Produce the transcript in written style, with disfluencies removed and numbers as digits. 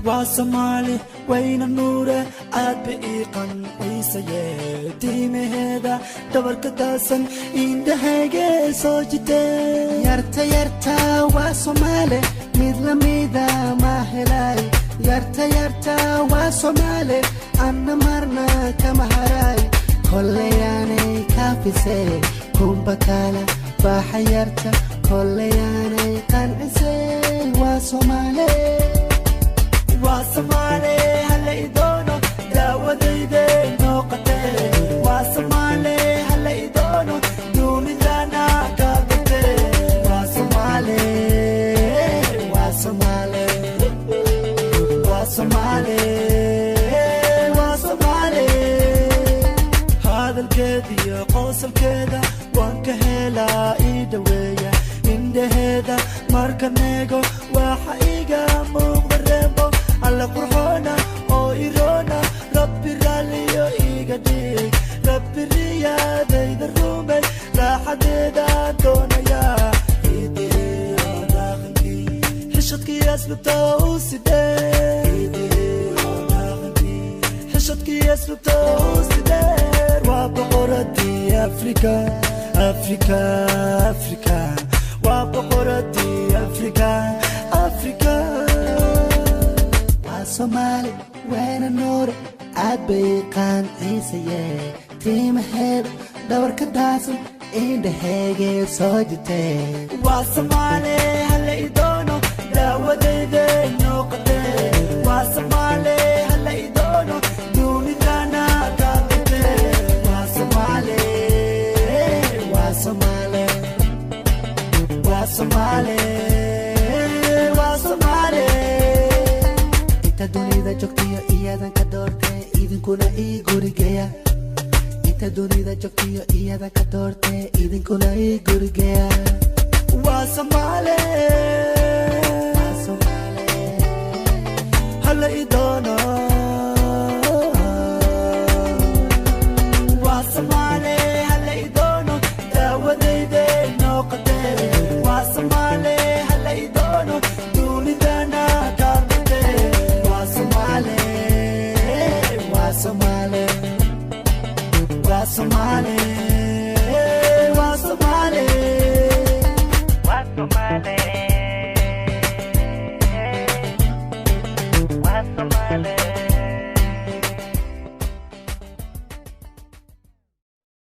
Somali wayna nuure aad biiqan ciisaye tiimeeda dabarka daasan indhahayga soo jitay yarta waa Somali mid la mida ma helay yarta waa Somali anna marna kama haray kolleyanay kaafisay kumbakala bahayarta kolleyanay qanisay waa Somali Somali هلا يدونو داوديدي نوقتي واسمالي هلا يدونو دوني دانا قابتي واسمالي هذا الكذي قوس الكذا وانك هلا ايدوية عند هذا ماركا نيجو وحقيقة مغربو على قرحونا او ايرونا ربي رالي ايقاديك ربي الرياضة اذا الرومي لا حديدا دونا يا ايدي داخلكي حشتكي اسلوبتا وسيدي ايدي داخلكي حشتكي اسلوبتا وسيدي وابقرتي افريكا وابقرتي افريكا Somali وين النور عاد بيقان عيسى تيم هيد دور كداسم إند هيجي صوجتي واسمالي هلا يدونو داوديدي نوقتي واسمالي هلا يدونو دوني دانا قابتي واسمالي dunida joogtiyo iyadan ka doortay idinkuna ii gurigeeya inta dunida joogtiyo iyadan ka doortay idinkuna ii gurigeeya waa Somali hala idoono waa Somali hala idoono daawadayde noqotay waa Somali hala idoono dunidana Somali